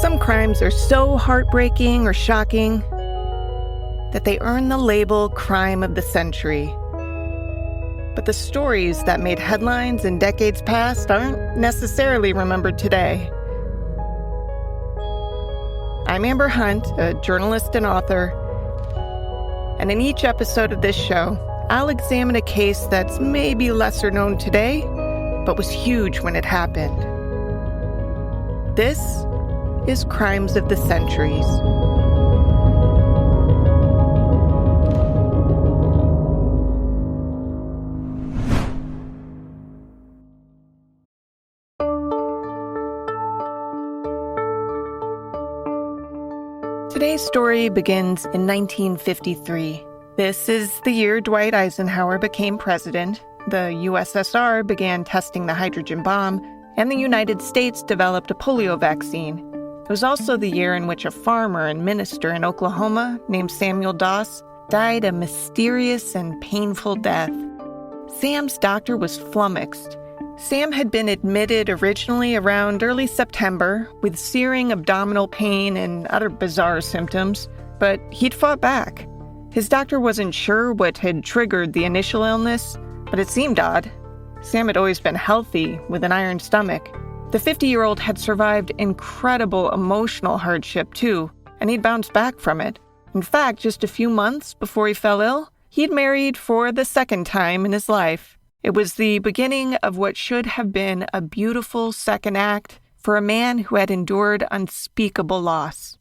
Some crimes are so heartbreaking or shocking that they earn the label crime of the century. But the stories that made headlines in decades past aren't necessarily remembered today. I'm Amber Hunt, a journalist and author, and in each episode of this show, I'll examine a case that's maybe lesser known today, but was huge when it happened. This is Crimes of the Centuries. Today's story begins in 1953. This is the year Dwight Eisenhower became president, the USSR began testing the hydrogen bomb, and the United States developed a polio vaccine. It was also the year in which a farmer and minister in Oklahoma named Samuel Doss died a mysterious and painful death. Sam's doctor was flummoxed. Sam had been admitted originally around early September with searing abdominal pain and other bizarre symptoms, but he'd fought back. His doctor wasn't sure what had triggered the initial illness, but it seemed odd. Sam had always been healthy with an iron stomach. The 50-year-old had survived incredible emotional hardship too, and he'd bounced back from it. In fact, just a few months before he fell ill, he'd married for the second time in his life. It was the beginning of what should have been a beautiful second act for a man who had endured unspeakable loss.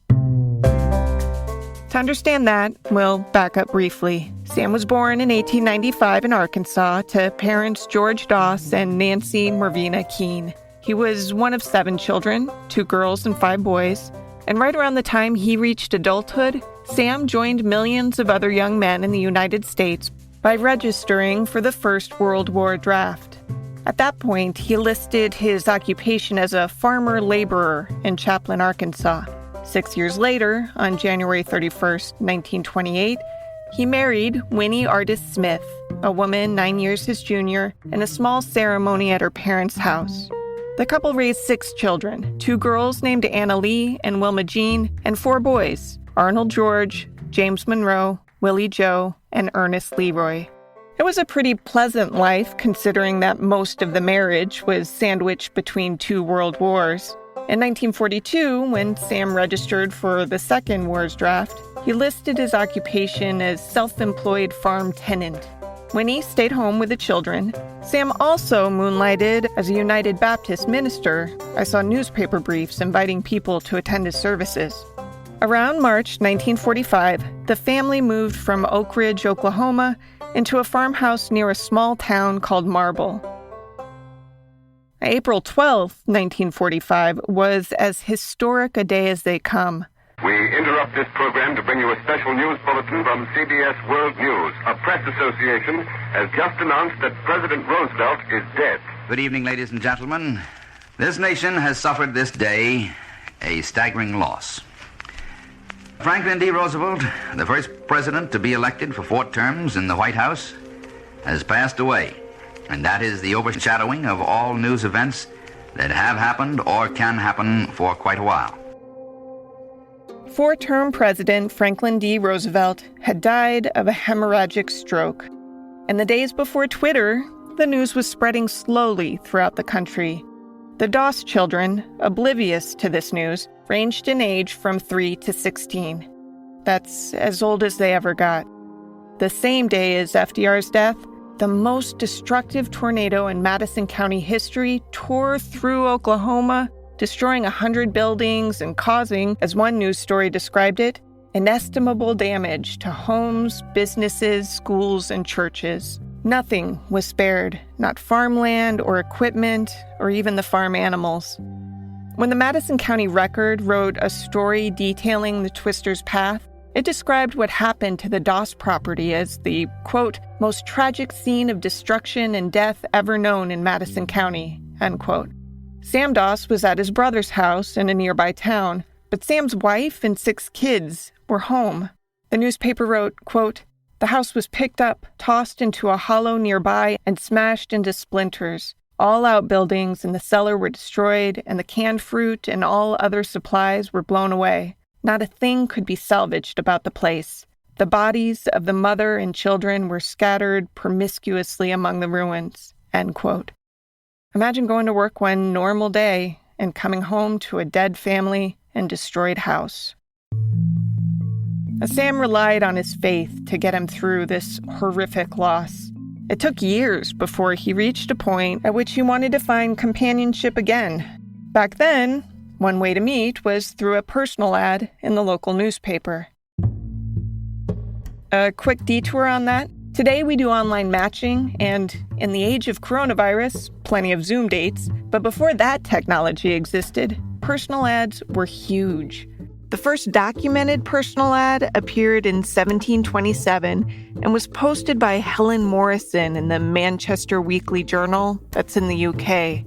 To understand that, we'll back up briefly. Sam was born in 1895 in Arkansas to parents George Doss and Nancy Mervina Keene. He was one of 7 children, 2 girls and 5 boys. And right around the time he reached adulthood, Sam joined millions of other young men in the United States by registering for the First World War draft. At that point, he listed his occupation as a farmer laborer in Chaplin, Arkansas. 6 years later, on January 31st, 1928, he married Winnie Ardis Smith, a woman 9 years his junior, in a small ceremony at her parents' house. The couple raised 6 children, 2 girls named Anna Lee and Wilma Jean, and 4 boys, Arnold George, James Monroe, Willie Joe, and Ernest Leroy. It was a pretty pleasant life, considering that most of the marriage was sandwiched between 2 world wars. In 1942, when Sam registered for the Second War's draft, he listed his occupation as self-employed farm tenant. Winnie stayed home with the children. Sam also moonlighted as a United Baptist minister. I saw newspaper briefs inviting people to attend his services. Around March 1945, the family moved from Oak Ridge, Oklahoma, into a farmhouse near a small town called Marble. April 12, 1945, was as historic a day as they come. We interrupt this program to bring you a special news bulletin from CBS World News. A press association has just announced that President Roosevelt is dead. Good evening, ladies and gentlemen. This nation has suffered this day a staggering loss. Franklin D. Roosevelt, the first president to be elected for 4 terms in the White House, has passed away. And that is the overshadowing of all news events that have happened or can happen for quite a while. 4-term President Franklin D. Roosevelt had died of a hemorrhagic stroke. In the days before Twitter, the news was spreading slowly throughout the country. The Doss children, oblivious to this news, ranged in age from 3 to 16. That's as old as they ever got. The same day as FDR's death, the most destructive tornado in Madison County history tore through Oklahoma, destroying 100 buildings and causing, as one news story described it, inestimable damage to homes, businesses, schools, and churches. Nothing was spared, not farmland or equipment or even the farm animals. When the Madison County Record wrote a story detailing the twister's path, it described what happened to the Doss property as the, quote, most tragic scene of destruction and death ever known in Madison County, end quote. Sam Doss was at his brother's house in a nearby town, but Sam's wife and 6 kids were home. The newspaper wrote, quote, the house was picked up, tossed into a hollow nearby, and smashed into splinters. All outbuildings in the cellar were destroyed, and the canned fruit and all other supplies were blown away. Not a thing could be salvaged about the place. The bodies of the mother and children were scattered promiscuously among the ruins." End quote. Imagine going to work one normal day and coming home to a dead family and destroyed house. Now, Sam relied on his faith to get him through this horrific loss. It took years before he reached a point at which he wanted to find companionship again. Back then, one way to meet was through a personal ad in the local newspaper. A quick detour on that. Today we do online matching, and in the age of coronavirus, plenty of Zoom dates. But before that technology existed, personal ads were huge. The first documented personal ad appeared in 1727 and was posted by Helen Morrison in the Manchester Weekly Journal, that's in the UK.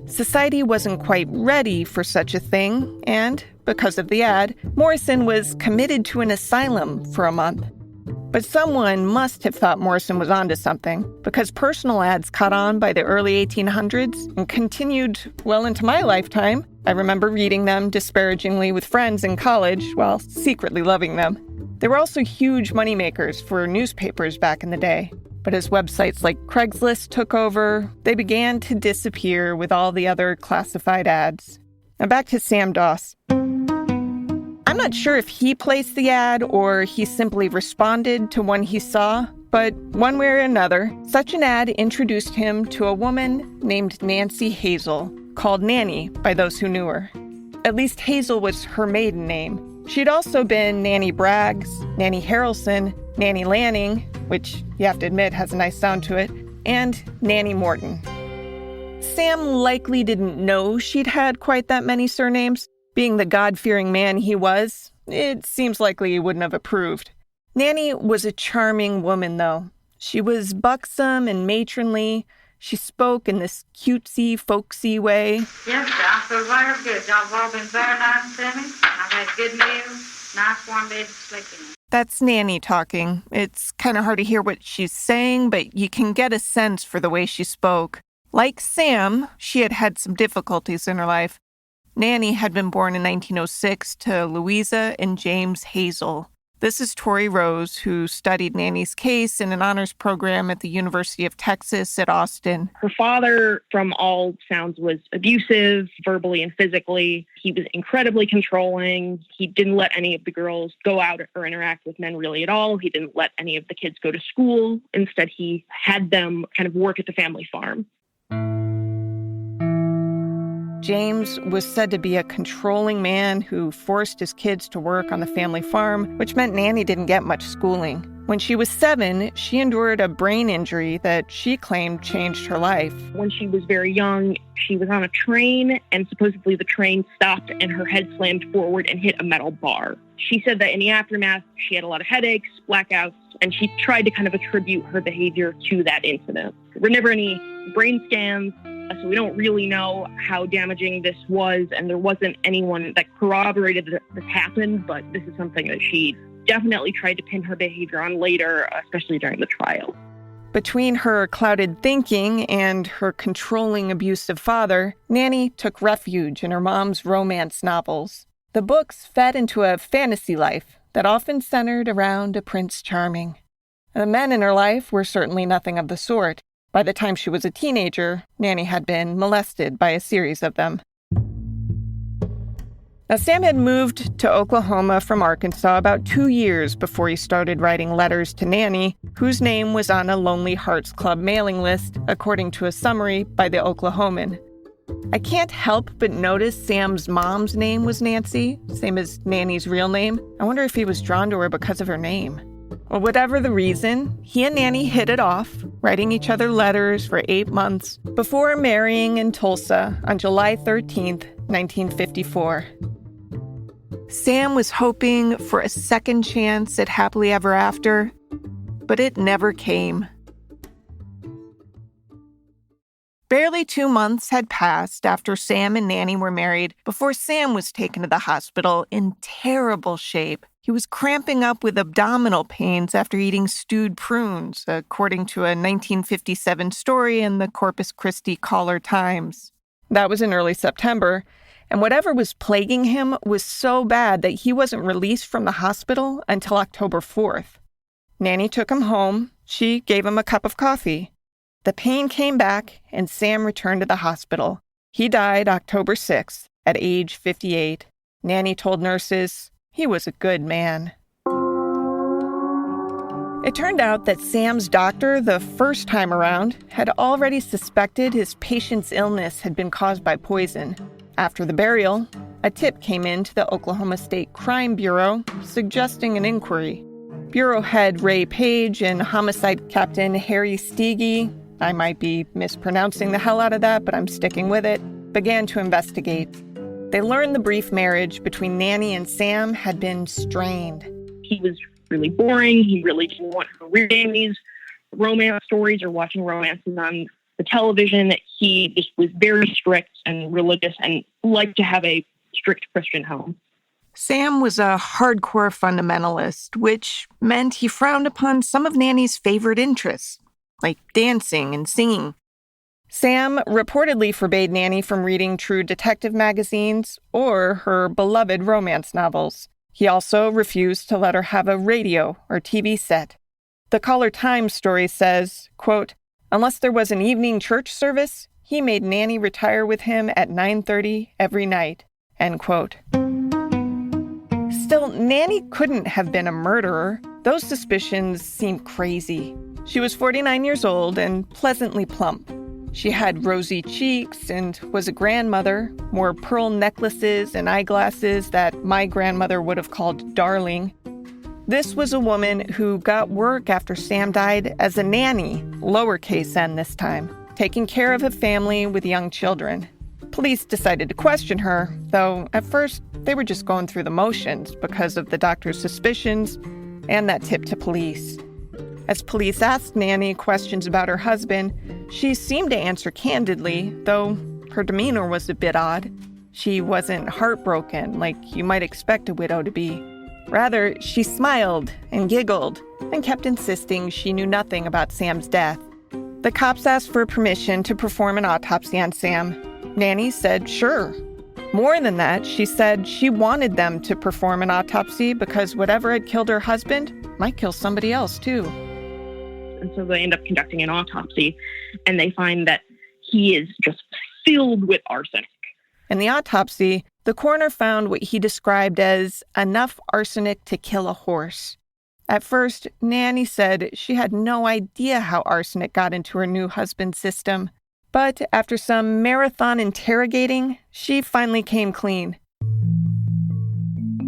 Society wasn't quite ready for such a thing, and because of the ad, Morrison was committed to an asylum for a month. But someone must have thought Morrison was onto something, because personal ads caught on by the early 1800s and continued well into my lifetime. I remember reading them disparagingly with friends in college while secretly loving them. They were also huge moneymakers for newspapers back in the day. But as websites like Craigslist took over, they began to disappear with all the other classified ads. Now back to Sam Doss. I'm not sure if he placed the ad or he simply responded to one he saw, but one way or another, such an ad introduced him to a woman named Nannie Hazle, called Nannie by those who knew her. At least Hazle was her maiden name. She'd also been Nannie Braggs, Nannie Harrelson, Nannie Lanning, which you have to admit has a nice sound to it, and Nannie Morton. Sam likely didn't know she'd had quite that many surnames. Being the God-fearing man he was, it seems likely he wouldn't have approved. Nannie was a charming woman, though. She was buxom and matronly. She spoke in this cutesy, folksy way. Yes, sir, I feel very good. Y'all have all been very nice to me. I've had good meals, nice warm bed to sleep in. That's Nannie talking. It's kind of hard to hear what she's saying, but you can get a sense for the way she spoke. Like Sam, she had had some difficulties in her life. Nannie had been born in 1906 to Louisa and James Hazle. This is Tori Rose, who studied Nannie's case in an honors program at the University of Texas at Austin. Her father, from all sounds, was abusive, verbally and physically. He was incredibly controlling. He didn't let any of the girls go out or interact with men really at all. He didn't let any of the kids go to school. Instead, he had them kind of work at the family farm. James was said to be a controlling man who forced his kids to work on the family farm, which meant Nannie didn't get much schooling. When she was 7, she endured a brain injury that she claimed changed her life. When she was very young, she was on a train, and supposedly the train stopped and her head slammed forward and hit a metal bar. She said that in the aftermath, she had a lot of headaches, blackouts, and she tried to kind of attribute her behavior to that incident. There were never any brain scans, so we don't really know how damaging this was, and there wasn't anyone that corroborated that this happened, but this is something that she definitely tried to pin her behavior on later, especially during the trial. Between her clouded thinking and her controlling, abusive father, Nannie took refuge in her mom's romance novels. The books fed into a fantasy life that often centered around a Prince Charming. The men in her life were certainly nothing of the sort. By the time she was a teenager, Nannie had been molested by a series of them. Now, Sam had moved to Oklahoma from Arkansas about 2 years before he started writing letters to Nannie, whose name was on a Lonely Hearts Club mailing list, according to a summary by the Oklahoman. I can't help but notice Sam's mom's name was Nancy, same as Nannie's real name. I wonder if he was drawn to her because of her name. Well, whatever the reason, he and Nannie hit it off, writing each other letters for 8 months before marrying in Tulsa on July 13th, 1954. Sam was hoping for a second chance at happily ever after, but it never came. Barely 2 months had passed after Sam and Nannie were married before Sam was taken to the hospital in terrible shape. He was cramping up with abdominal pains after eating stewed prunes, according to a 1957 story in the Corpus Christi Caller-Times. That was in early September, and whatever was plaguing him was so bad that he wasn't released from the hospital until October 4th. Nannie took him home. She gave him a cup of coffee. The pain came back, and Sam returned to the hospital. He died October 6th at age 58. Nannie told nurses he was a good man. It turned out that Sam's doctor, the first time around, had already suspected his patient's illness had been caused by poison. After the burial, a tip came in to the Oklahoma State Crime Bureau suggesting an inquiry. Bureau head Ray Page and homicide captain Harry Steege, I might be mispronouncing the hell out of that, but I'm sticking with it, began to investigate. They learned the brief marriage between Nannie and Sam had been strained. He was really boring. He really didn't want her reading these romance stories or watching romances on the television. He just was very strict and religious and liked to have a strict Christian home. Sam was a hardcore fundamentalist, which meant he frowned upon some of Nannie's favorite interests, like dancing and singing. Sam reportedly forbade Nannie from reading true detective magazines or her beloved romance novels. He also refused to let her have a radio or TV set. The Caller-Times story says, quote, unless there was an evening church service, he made Nannie retire with him at 9:30 every night, end quote. Still, Nannie couldn't have been a murderer. Those suspicions seemed crazy. She was 49 years old and pleasantly plump. She had rosy cheeks and was a grandmother, wore pearl necklaces and eyeglasses that my grandmother would have called darling. This was a woman who got work after Sam died as a nanny, lowercase n this time, taking care of a family with young children. Police decided to question her, though at first they were just going through the motions because of the doctor's suspicions and that tip to police. As police asked Nannie questions about her husband, she seemed to answer candidly, though her demeanor was a bit odd. She wasn't heartbroken like you might expect a widow to be. Rather, she smiled and giggled and kept insisting she knew nothing about Sam's death. The cops asked for permission to perform an autopsy on Sam. Nannie said sure. More than that, she said she wanted them to perform an autopsy because whatever had killed her husband might kill somebody else too. And so they end up conducting an autopsy, and they find that he is just filled with arsenic. In the autopsy, the coroner found what he described as enough arsenic to kill a horse. At first, Nannie said she had no idea how arsenic got into her new husband's system. But after some marathon interrogating, she finally came clean.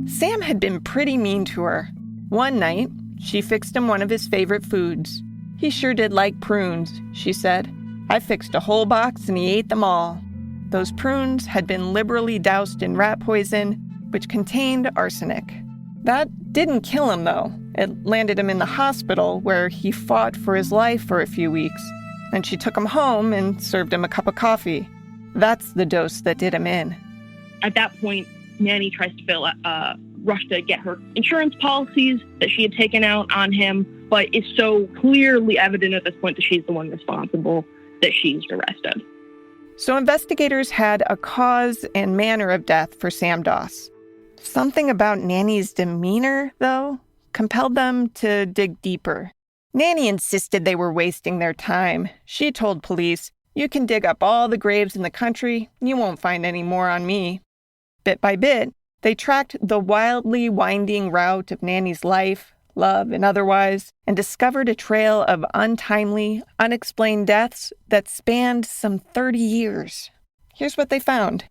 Sam had been pretty mean to her. One night, she fixed him one of his favorite foods. He sure did like prunes, she said. I fixed a whole box and he ate them all. Those prunes had been liberally doused in rat poison, which contained arsenic. That didn't kill him, though. It landed him in the hospital, where he fought for his life for a few weeks. And she took him home and served him a cup of coffee. That's the dose that did him in. At that point, Nannie tries to rush to get her insurance policies that she had taken out on him, but it's so clearly evident at this point that she's the one responsible that she's arrested. So investigators had a cause and manner of death for Sam Doss. Something about Nannie's demeanor, though, compelled them to dig deeper. Nannie insisted they were wasting their time. She told police, "You can dig up all the graves in the country, you won't find any more on me." Bit by bit, they tracked the wildly winding route of Nannie's life, love, and otherwise, and discovered a trail of untimely, unexplained deaths that spanned some 30 years. Here's what they found.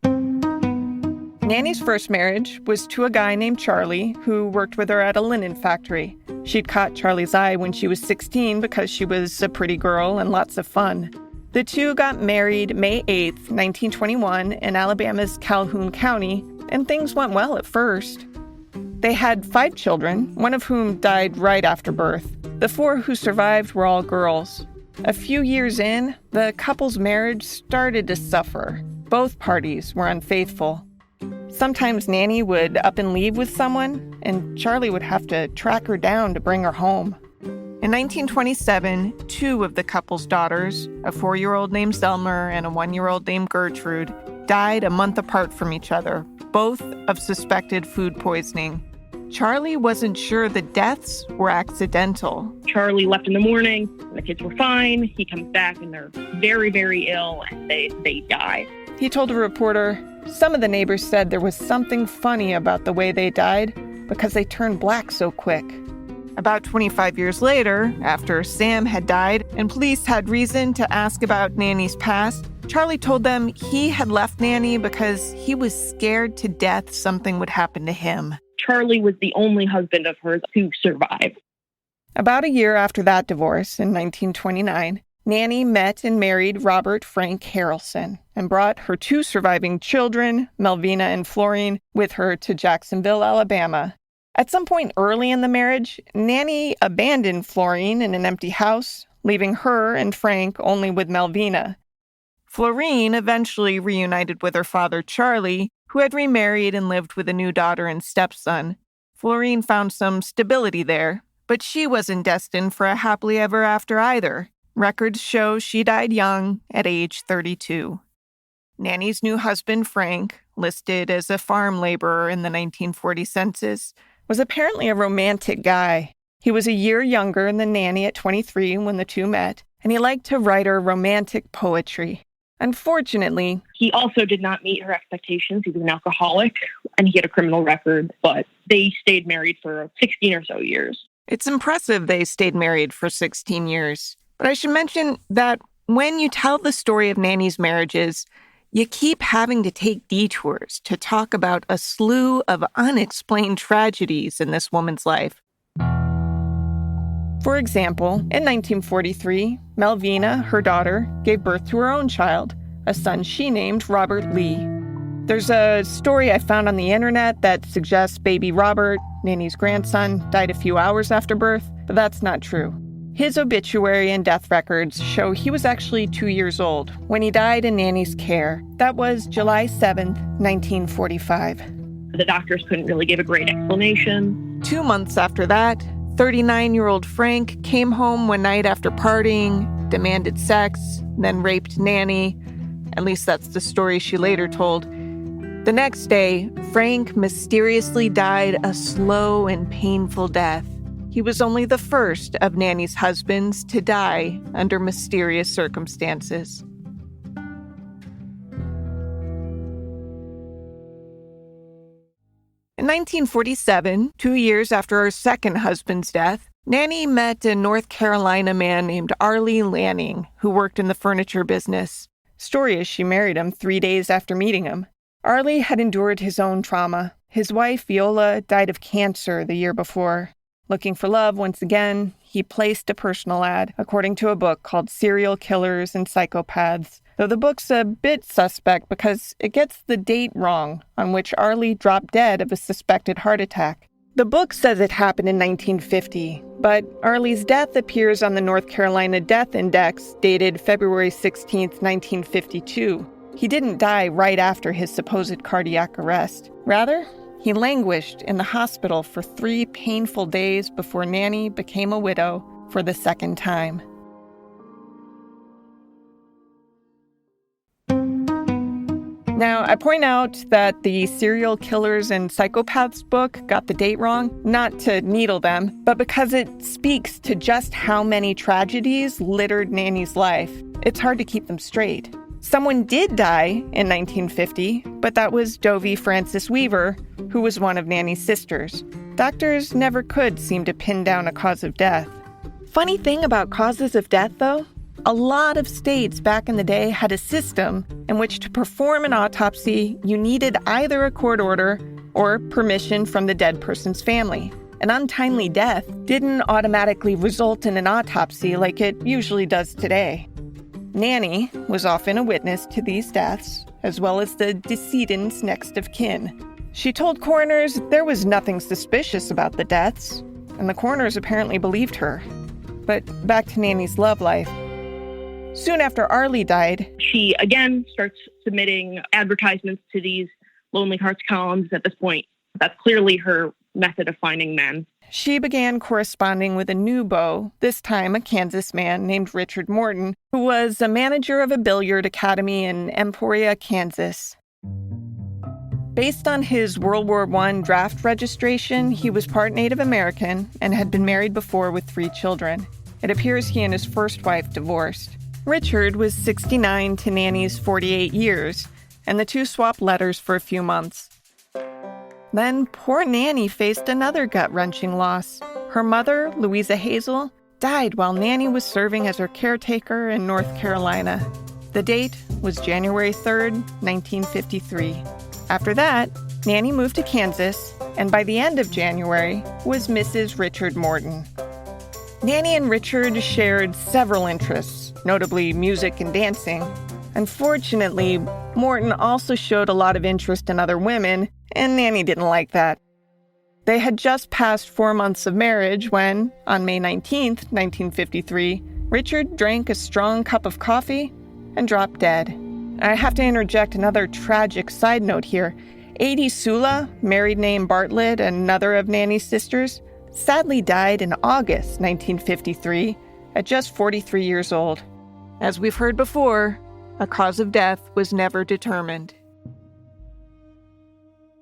Nannie's first marriage was to a guy named Charlie who worked with her at a linen factory. She'd caught Charlie's eye when she was 16 because she was a pretty girl and lots of fun. The two got married May 8th, 1921 in Alabama's Calhoun County, and things went well at first. They had 5 children, one of whom died right after birth. The 4 who survived were all girls. A few years in, the couple's marriage started to suffer. Both parties were unfaithful. Sometimes Nannie would up and leave with someone, and Charlie would have to track her down to bring her home. In 1927, two of the couple's daughters, a 4-year-old named Zelmer and a 1-year-old named Gertrude, died a month apart from each other, both of suspected food poisoning. Charlie wasn't sure the deaths were accidental. Charlie left in the morning, the kids were fine. He comes back and they're very, very ill, and they die. He told a reporter, some of the neighbors said there was something funny about the way they died because they turned black so quick. About 25 years later, after Sam had died and police had reason to ask about Nannie's past, Charlie told them he had left Nannie because he was scared to death something would happen to him. Charlie was the only husband of hers who survived. About a year after that divorce, in 1929, Nannie met and married Robert Frank Harrelson and brought her 2 surviving children, Melvina and Florine, with her to Jacksonville, Alabama. At some point early in the marriage, Nannie abandoned Florine in an empty house, leaving her and Frank only with Melvina. Florine eventually reunited with her father, Charlie, who had remarried and lived with a new daughter and stepson. Florine found some stability there, but she wasn't destined for a happily ever after either. Records show she died young at age 32. Nannie's new husband, Frank, listed as a farm laborer in the 1940 census, was apparently a romantic guy. He was a year younger than Nannie at 23 when the two met, and he liked to write her romantic poetry. Unfortunately, he also did not meet her expectations. He was an alcoholic, and he had a criminal record, but they stayed married for 16 or so years. It's impressive they stayed married for 16 years. But I should mention that when you tell the story of Nannie's marriages, you keep having to take detours to talk about a slew of unexplained tragedies in this woman's life. For example, in 1943, Melvina, her daughter, gave birth to her own child, a son she named Robert Lee. There's a story I found on the internet that suggests baby Robert, Nannie's grandson, died a few hours after birth, but that's not true. His obituary and death records show he was actually 2 years old when he died in Nannie's care. That was July 7th, 1945. The doctors couldn't really give a great explanation. 2 months after that, 39-year-old Frank came home one night after partying, demanded sex, then raped Nannie. At least that's the story she later told. The next day, Frank mysteriously died a slow and painful death. He was only the first of Nannie's husbands to die under mysterious circumstances. In 1947, 2 years after her second husband's death, Nannie met a North Carolina man named Arlie Lanning, who worked in the furniture business. Story is she married him 3 days after meeting him. Arlie had endured his own trauma. His wife, Viola, died of cancer the year before. Looking for love once again, he placed a personal ad, according to a book called Serial Killers and Psychopaths, though the book's a bit suspect because it gets the date wrong on which Arlie dropped dead of a suspected heart attack. The book says it happened in 1950, but Arlie's death appears on the North Carolina Death Index dated February 16, 1952. He didn't die right after his supposed cardiac arrest. Rather, he languished in the hospital for 3 painful days before Nannie became a widow for the second time. Now, I point out that the Serial Killers and Psychopaths book got the date wrong, not to needle them, but because it speaks to just how many tragedies littered Nannie's life. It's hard to keep them straight. Someone did die in 1950, but that was Dovie Frances Weaver, who was one of Nannie's sisters. Doctors never could seem to pin down a cause of death. Funny thing about causes of death, though, a lot of states back in the day had a system in which to perform an autopsy, you needed either a court order or permission from the dead person's family. An untimely death didn't automatically result in an autopsy like it usually does today. Nannie was often a witness to these deaths, as well as the decedent's next of kin. She told coroners there was nothing suspicious about the deaths, and the coroners apparently believed her. But back to Nannie's love life. Soon after Arlie died, she again starts submitting advertisements to these Lonely Hearts columns. At this point, that's clearly her method of finding men. she began corresponding with a new beau, this time a Kansas man named Richard Morton, who was a manager of a billiard academy in Emporia, Kansas. Based on his World War I draft registration, he was part Native American and had been married before with 3 children. It appears he and his first wife divorced. Richard was 69 to Nannie's 48 years, and the two swapped letters for a few months. Then poor Nannie faced another gut-wrenching loss. Her mother, Louisa Hazle, died while Nannie was serving as her caretaker in North Carolina. The date was January 3rd, 1953. After that, Nannie moved to Kansas, and by the end of January was Mrs. Richard Morton. Nannie and Richard shared several interests, notably music and dancing. Unfortunately, Morton also showed a lot of interest in other women, and Nannie didn't like that. They had just passed 4 months of marriage when, on May 19th, 1953, Richard drank a strong cup of coffee and dropped dead. I have to interject another tragic side note here. Adie Sula, married name Bartlett and another of Nannie's sisters, sadly died in August 1953 at just 43 years old. As we've heard before, a cause of death was never determined.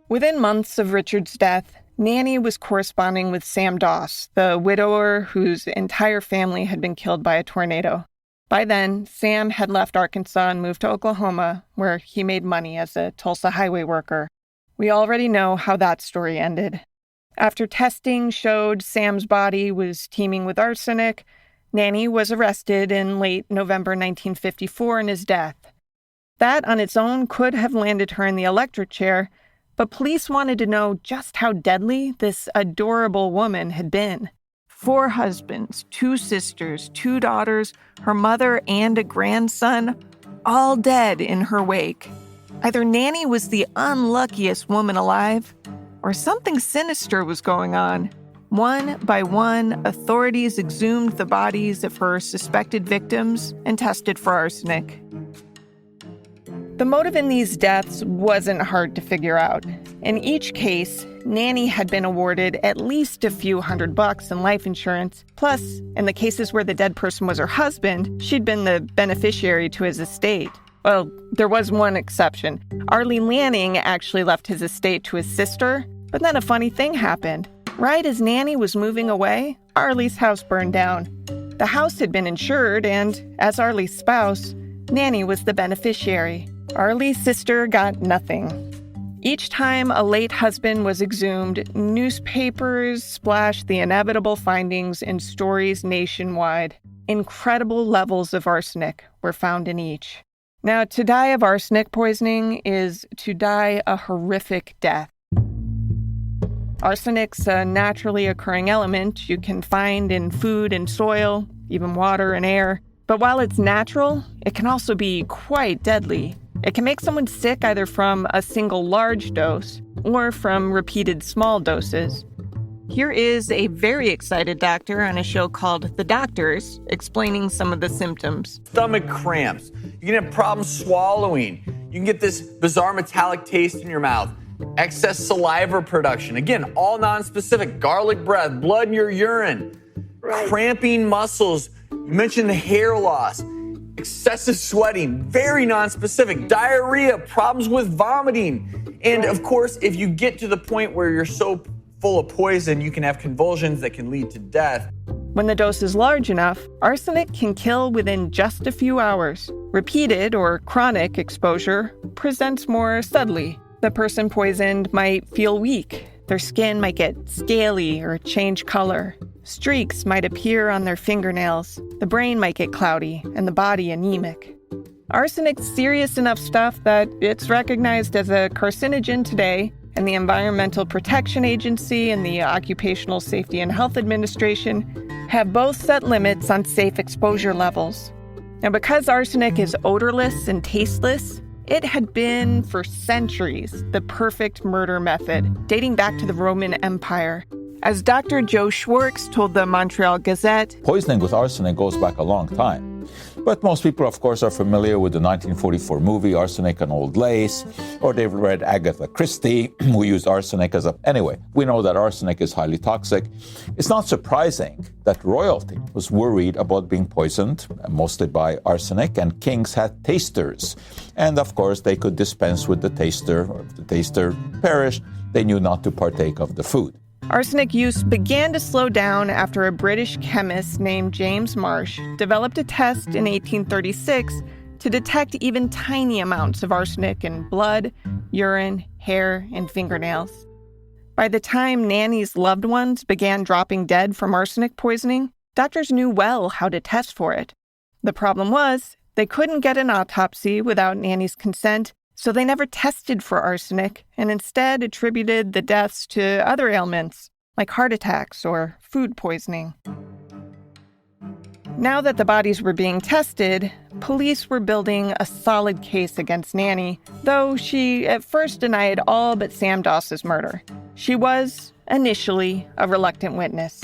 Within months of Richard's death, Nannie was corresponding with Sam Doss, the widower whose entire family had been killed by a tornado. By then, Sam had left Arkansas and moved to Oklahoma, where he made money as a Tulsa highway worker. We already know how that story ended. After testing showed Sam's body was teeming with arsenic, Nannie was arrested in late November 1954 in his death. That on its own could have landed her in the electric chair, but police wanted to know just how deadly this adorable woman had been. 4 husbands, 2 sisters, 2 daughters, her mother, and a grandson, all dead in her wake. Either Nannie was the unluckiest woman alive, or something sinister was going on. One by one, authorities exhumed the bodies of her suspected victims and tested for arsenic. The motive in these deaths wasn't hard to figure out. In each case, Nannie had been awarded at least a few $100 in life insurance. Plus, in the cases where the dead person was her husband, she'd been the beneficiary to his estate. Well, there was one exception. Arlie Lanning actually left his estate to his sister, but then a funny thing happened. Right as Nannie was moving away, Arlie's house burned down. The house had been insured, and as Arlie's spouse, Nannie was the beneficiary. Arlie's sister got nothing. Each time a late husband was exhumed, newspapers splashed the inevitable findings in stories nationwide. Incredible levels of arsenic were found in each. Now, to die of arsenic poisoning is to die a horrific death. Arsenic's a naturally occurring element you can find in food and soil, even water and air. But while it's natural, it can also be quite deadly. It can make someone sick either from a single large dose or from repeated small doses. Here is a very excited doctor on a show called The Doctors explaining some of the symptoms. Stomach cramps. You can have problems swallowing. You can get this bizarre metallic taste in your mouth. Excess saliva production. Again, all nonspecific. Garlic breath, blood in your urine. Right. Cramping muscles. You mentioned the hair loss. Excessive sweating. Very nonspecific. Diarrhea. Problems with vomiting. And of course, if you get to the point where you're so full of poison, you can have convulsions that can lead to death. When the dose is large enough, arsenic can kill within just a few hours. Repeated or chronic exposure presents more subtly. The person poisoned might feel weak. Their skin might get scaly or change color. Streaks might appear on their fingernails. The brain might get cloudy and the body anemic. Arsenic's serious enough stuff that it's recognized as a carcinogen today, and the Environmental Protection Agency and the Occupational Safety and Health Administration have both set limits on safe exposure levels. Now, because arsenic is odorless and tasteless, it had been, for centuries, the perfect murder method, dating back to the Roman Empire. As Dr. Joe Schwartz told the Montreal Gazette, poisoning with arsenic goes back a long time. But most people, of course, are familiar with the 1944 movie Arsenic and Old Lace, or they've read Agatha Christie, who used arsenic as a... Anyway, we know that arsenic is highly toxic. It's not surprising that royalty was worried about being poisoned, mostly by arsenic, and kings had tasters. And of course, they could dispense with the taster, or if the taster perished, they knew not to partake of the food. Arsenic use began to slow down after a British chemist named James Marsh developed a test in 1836 to detect even tiny amounts of arsenic in blood, urine, hair, and fingernails. By the time Nannie's loved ones began dropping dead from arsenic poisoning, doctors knew well how to test for it. The problem was, they couldn't get an autopsy without Nannie's consent, so they never tested for arsenic and instead attributed the deaths to other ailments, like heart attacks or food poisoning. Now that the bodies were being tested, police were building a solid case against Nannie, though she at first denied all but Sam Doss's murder. She was, initially, a reluctant witness.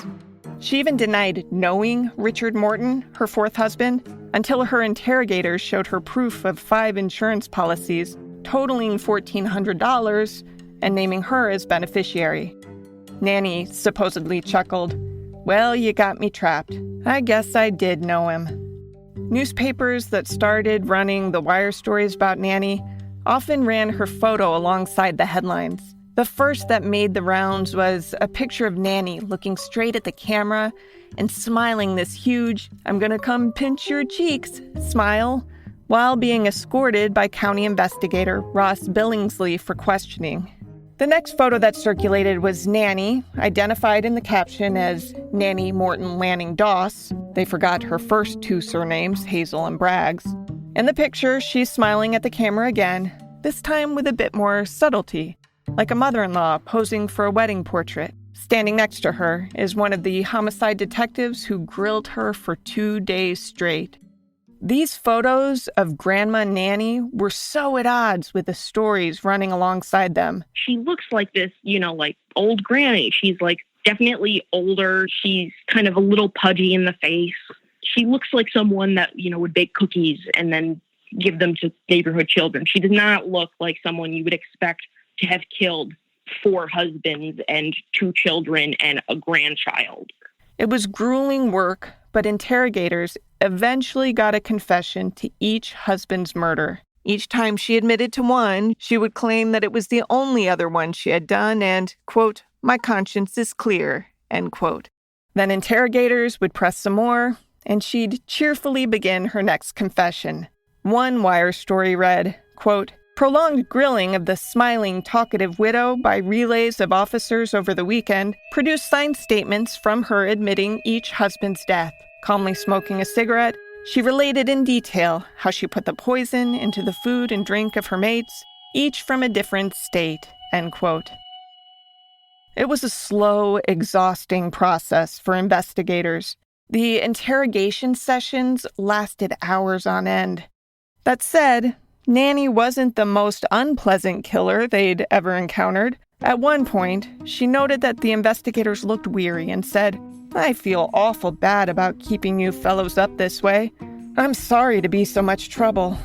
She even denied knowing Richard Morton, her fourth husband, until her interrogators showed her proof of 5 insurance policies totaling $1,400 and naming her as beneficiary. Nannie supposedly chuckled, "Well, you got me trapped. I guess I did know him." Newspapers that started running the wire stories about Nannie often ran her photo alongside the headlines. The first that made the rounds was a picture of Nannie looking straight at the camera and smiling this huge, "I'm gonna come pinch your cheeks" smile, while being escorted by county investigator Ross Billingsley for questioning. The next photo that circulated was Nannie, identified in the caption as Nannie Morton Lanning Doss. They forgot her first 2 surnames, Hazle and Braggs. In the picture, she's smiling at the camera again, this time with a bit more subtlety, like a mother-in-law posing for a wedding portrait. Standing next to her is one of the homicide detectives who grilled her for 2 days straight. These photos of Grandma Nannie were so at odds with the stories running alongside them. She looks like this, like old granny. She's like definitely older. She's kind of a little pudgy in the face. She looks like someone that, would bake cookies and then give them to neighborhood children. She does not look like someone you would expect to have killed 4 husbands and 2 children and a grandchild. It was grueling work, but interrogators eventually got a confession to each husband's murder. Each time she admitted to one, she would claim that it was the only other one she had done and, quote, "My conscience is clear," end quote. Then interrogators would press some more, and she'd cheerfully begin her next confession. One wire story read, quote, "Prolonged grilling of the smiling, talkative widow by relays of officers over the weekend produced signed statements from her admitting each husband's death. Calmly smoking a cigarette, she related in detail how she put the poison into the food and drink of her mates, each from a different state," end quote. It was a slow, exhausting process for investigators. The interrogation sessions lasted hours on end. That said, Nannie wasn't the most unpleasant killer they'd ever encountered. At one point, she noted that the investigators looked weary and said, "I feel awful bad about keeping you fellows up this way. I'm sorry to be so much trouble."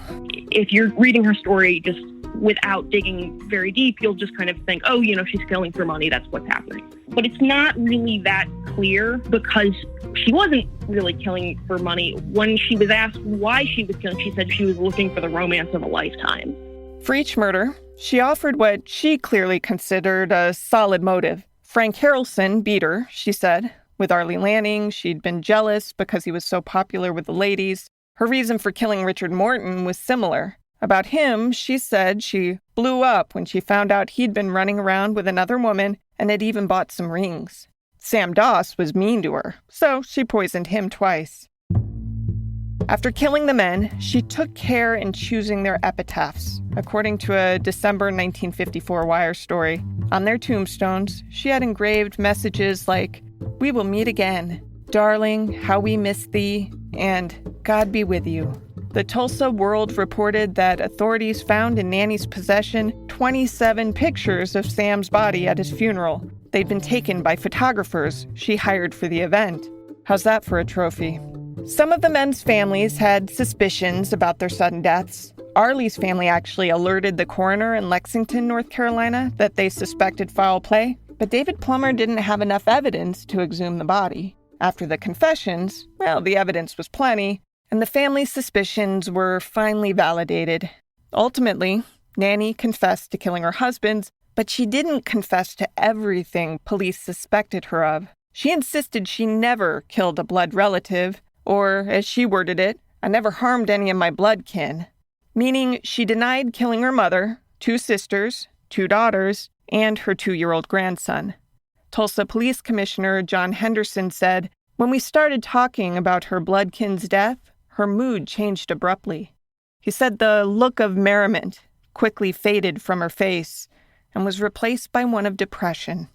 If you're reading her story just without digging very deep, you'll just kind of think, oh, she's killing for money, that's what's happening. But it's not really that clear because she wasn't really killing for money. When she was asked why she was killing, she said she was looking for the romance of a lifetime. For each murder, she offered what she clearly considered a solid motive. Frank Harrelson beat her, she said. With Arlie Lanning, she'd been jealous because he was so popular with the ladies. Her reason for killing Richard Morton was similar. About him, she said she blew up when she found out he'd been running around with another woman and had even bought some rings. Sam Doss was mean to her, so she poisoned him twice. After killing the men, she took care in choosing their epitaphs. According to a December 1954 Wire story, on their tombstones, she had engraved messages like, "We will meet again," "Darling, how we miss thee," and "God be with you." The Tulsa World reported that authorities found in Nannie's possession 27 pictures of Sam's body at his funeral. They'd been taken by photographers she hired for the event. How's that for a trophy? Some of the men's families had suspicions about their sudden deaths. Arlie's family actually alerted the coroner in Lexington, North Carolina, that they suspected foul play, but David Plummer didn't have enough evidence to exhume the body. After the confessions, well, the evidence was plenty, and the family's suspicions were finally validated. Ultimately, Nannie confessed to killing her husbands, but she didn't confess to everything police suspected her of. She insisted she never killed a blood relative, or, as she worded it, I never harmed any of my blood kin. Meaning she denied killing her mother, 2 sisters, 2 daughters, and her 2-year-old grandson. Tulsa Police Commissioner John Henderson said, "When we started talking about her blood kin's death, her mood changed abruptly." He said the look of merriment quickly faded from her face and was replaced by one of depression.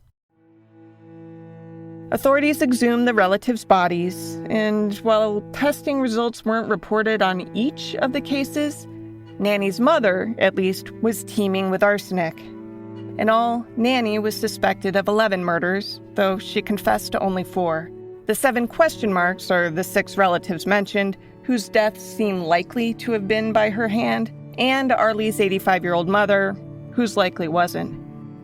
Authorities exhumed the relatives' bodies, and while testing results weren't reported on each of the cases, Nannie's mother, at least, was teeming with arsenic. In all, Nannie was suspected of 11 murders, though she confessed to only 4. The 7 question marks are the 6 relatives mentioned, whose deaths seem likely to have been by her hand, and Arlie's 85-year-old mother, whose likely wasn't.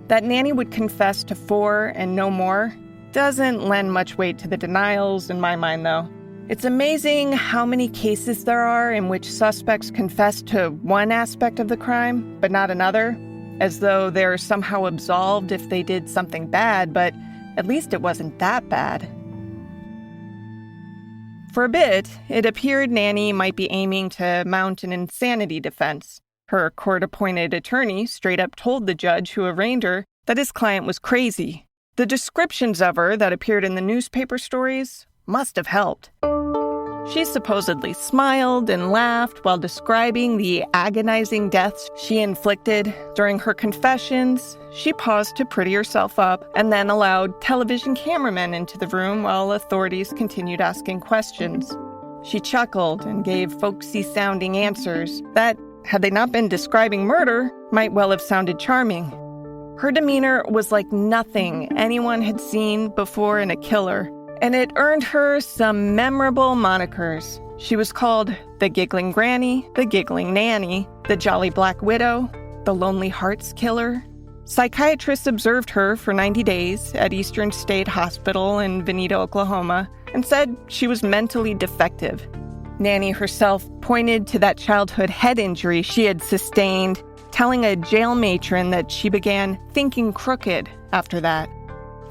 That Nannie would confess to 4 and no more doesn't lend much weight to the denials in my mind, though. It's amazing how many cases there are in which suspects confess to one aspect of the crime, but not another, as though they're somehow absolved if they did something bad, but at least it wasn't that bad. For a bit, it appeared Nannie might be aiming to mount an insanity defense. Her court-appointed attorney straight up told the judge who arraigned her that his client was crazy. The descriptions of her that appeared in the newspaper stories must have helped. She supposedly smiled and laughed while describing the agonizing deaths she inflicted. During her confessions, she paused to pretty herself up and then allowed television cameramen into the room while authorities continued asking questions. She chuckled and gave folksy-sounding answers that, had they not been describing murder, might well have sounded charming. Her demeanor was like nothing anyone had seen before in a killer, and it earned her some memorable monikers. She was called the Giggling Granny, the Giggling Nannie, the Jolly Black Widow, the Lonely Hearts Killer. Psychiatrists observed her for 90 days at Eastern State Hospital in Veneta, Oklahoma, and said she was mentally defective. Nannie herself pointed to that childhood head injury she had sustained, telling a jail matron that she began thinking crooked after that.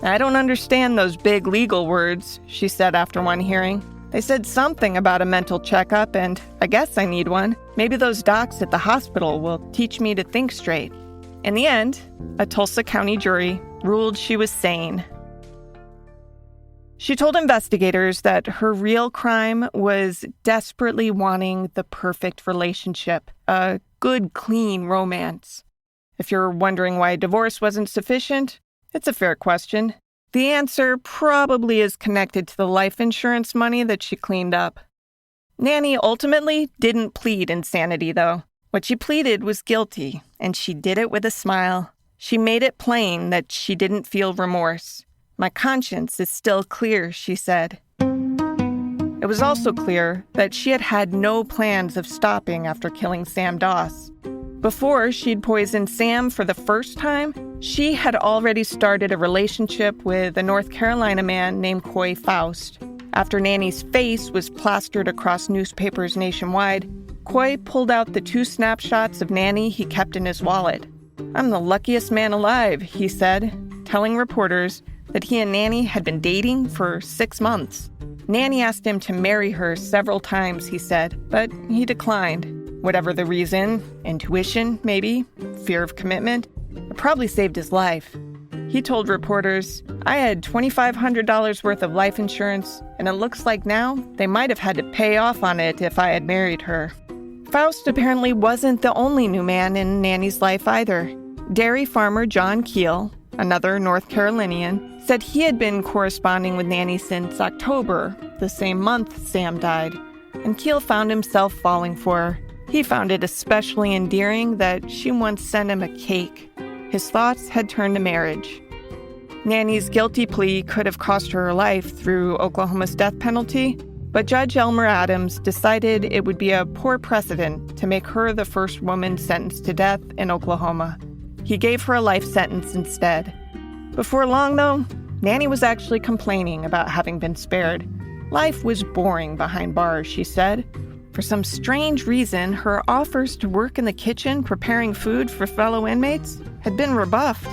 "I don't understand those big legal words," she said after one hearing. "They said something about a mental checkup, and I guess I need one. Maybe those docs at the hospital will teach me to think straight." In the end, a Tulsa County jury ruled she was sane. She told investigators that her real crime was desperately wanting the perfect relationship, a good, clean romance. If you're wondering why divorce wasn't sufficient, it's a fair question. The answer probably is connected to the life insurance money that she cleaned up. Nannie ultimately didn't plead insanity, though. What she pleaded was guilty, and she did it with a smile. She made it plain that she didn't feel remorse. "My conscience is still clear," she said. It was also clear that she had had no plans of stopping after killing Sam Doss. Before she'd poisoned Sam for the first time, she had already started a relationship with a North Carolina man named Coy Faust. After Nannie's face was plastered across newspapers nationwide, Coy pulled out the 2 snapshots of Nannie he kept in his wallet. "I'm the luckiest man alive," he said, telling reporters that he and Nannie had been dating for 6 months. Nannie asked him to marry her several times, he said, but he declined. Whatever the reason, intuition, maybe, fear of commitment, it probably saved his life. He told reporters, "I had $2,500 worth of life insurance, and it looks like now they might have had to pay off on it if I had married her." Faust apparently wasn't the only new man in Nannie's life either. Dairy farmer John Keel, another North Carolinian, said he had been corresponding with Nannie since October, the same month Sam died, and Keel found himself falling for her. He found it especially endearing that she once sent him a cake. His thoughts had turned to marriage. Nannie's guilty plea could have cost her life through Oklahoma's death penalty, But Judge Elmer Adams decided it would be a poor precedent to make her the first woman sentenced to death in Oklahoma. He gave her a life sentence instead. Before long, though, Nannie was actually complaining about having been spared. Life was boring behind bars, she said. For some strange reason, her offers to work in the kitchen preparing food for fellow inmates had been rebuffed.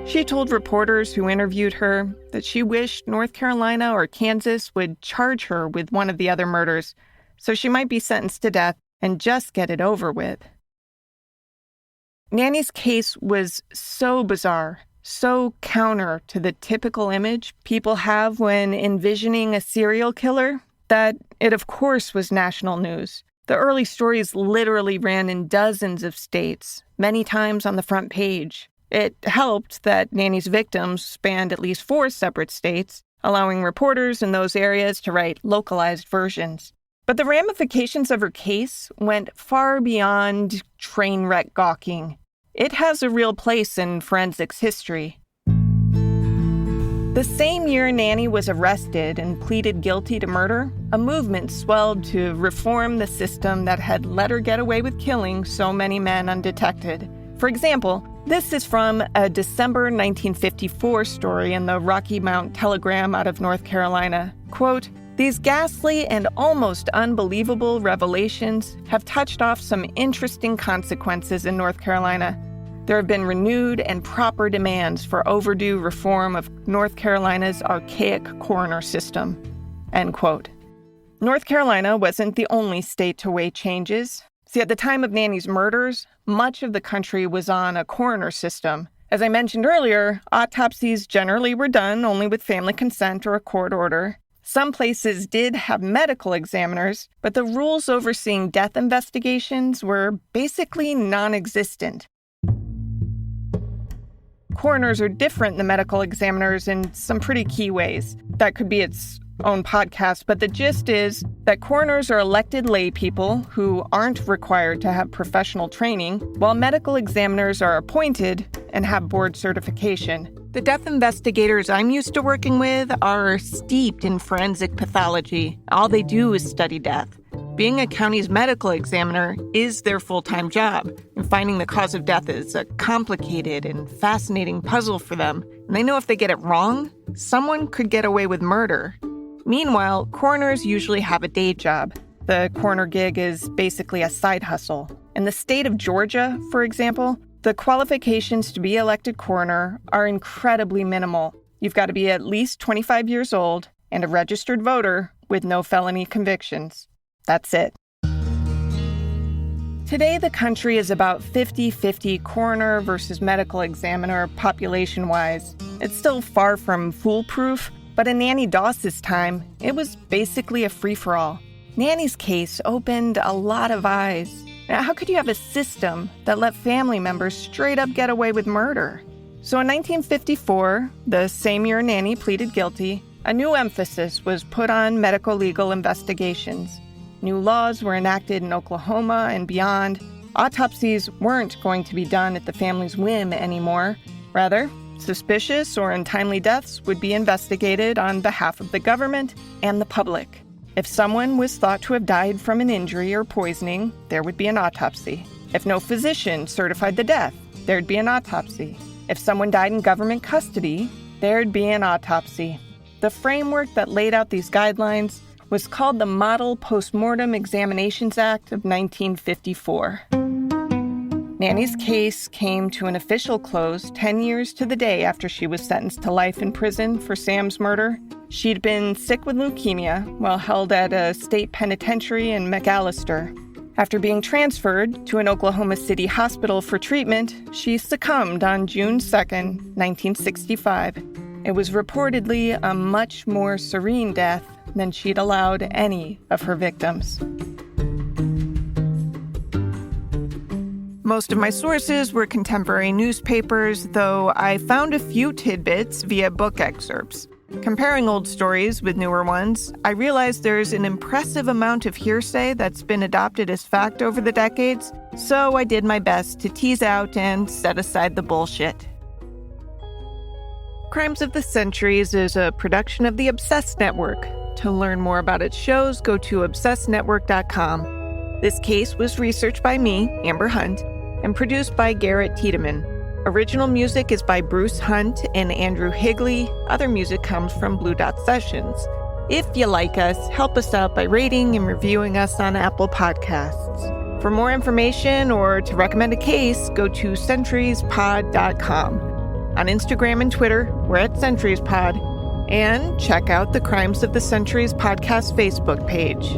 She told reporters who interviewed her that she wished North Carolina or Kansas would charge her with one of the other murders so she might be sentenced to death and just get it over with. Nannie's case was so bizarre, so counter to the typical image people have when envisioning a serial killer, that it of course was national news. The early stories literally ran in dozens of states, many times on the front page. It helped that Nannie's victims spanned at least 4 separate states, allowing reporters in those areas to write localized versions. But the ramifications of her case went far beyond train wreck gawking. It has a real place in forensics history. The same year Nannie was arrested and pleaded guilty to murder, a movement swelled to reform the system that had let her get away with killing so many men undetected. For example, this is from a December 1954 story in the Rocky Mount Telegram out of North Carolina. Quote, "These ghastly and almost unbelievable revelations have touched off some interesting consequences in North Carolina. There have been renewed and proper demands for overdue reform of North Carolina's archaic coroner system." End quote. North Carolina wasn't the only state to weigh changes. See, at the time of Nannie's murders, much of the country was on a coroner system. As I mentioned earlier, autopsies generally were done only with family consent or a court order. Some places did have medical examiners, but the rules overseeing death investigations were basically non-existent. Coroners are different than medical examiners in some pretty key ways. That could be its own podcast, but the gist is that coroners are elected lay people who aren't required to have professional training, while medical examiners are appointed and have board certification. The death investigators I'm used to working with are steeped in forensic pathology. All they do is study death. Being a county's medical examiner is their full-time job, and finding the cause of death is a complicated and fascinating puzzle for them. And they know if they get it wrong, someone could get away with murder. Meanwhile, coroners usually have a day job. The coroner gig is basically a side hustle. In the state of Georgia, for example, the qualifications to be elected coroner are incredibly minimal. You've got to be at least 25 years old and a registered voter with no felony convictions. That's it. Today, the country is about 50-50 coroner versus medical examiner population-wise. It's still far from foolproof, but in Nannie Doss's time, it was basically a free-for-all. Nannie's case opened a lot of eyes. Now, how could you have a system that let family members straight up get away with murder? So in 1954, the same year Nannie pleaded guilty, a new emphasis was put on medical legal investigations. New laws were enacted in Oklahoma and beyond. Autopsies weren't going to be done at the family's whim anymore. Rather, suspicious or untimely deaths would be investigated on behalf of the government and the public. If someone was thought to have died from an injury or poisoning, there would be an autopsy. If no physician certified the death, there'd be an autopsy. If someone died in government custody, there'd be an autopsy. The framework that laid out these guidelines was called the Model Postmortem Examinations Act of 1954. Nannie's case came to an official close 10 years to the day after she was sentenced to life in prison for Sam's murder. She'd been sick with leukemia while held at a state penitentiary in McAllister. After being transferred to an Oklahoma City hospital for treatment, she succumbed on June 2nd, 1965. It was reportedly a much more serene death than she'd allowed any of her victims. Most of my sources were contemporary newspapers, though I found a few tidbits via book excerpts. Comparing old stories with newer ones, I realized there's an impressive amount of hearsay that's been adopted as fact over the decades, so I did my best to tease out and set aside the bullshit. Crimes of the Centuries is a production of the Obsessed Network. To learn more about its shows, go to obsessednetwork.com. This case was researched by me, Amber Hunt, and produced by Garrett Tiedemann. Original music is by Bruce Hunt and Andrew Higley. Other music comes from Blue Dot Sessions. If you like us, help us out by rating and reviewing us on Apple Podcasts. For more information or to recommend a case, go to centuriespod.com. On Instagram and Twitter, we're at CenturiesPod. And check out the Crimes of the Centuries podcast Facebook page.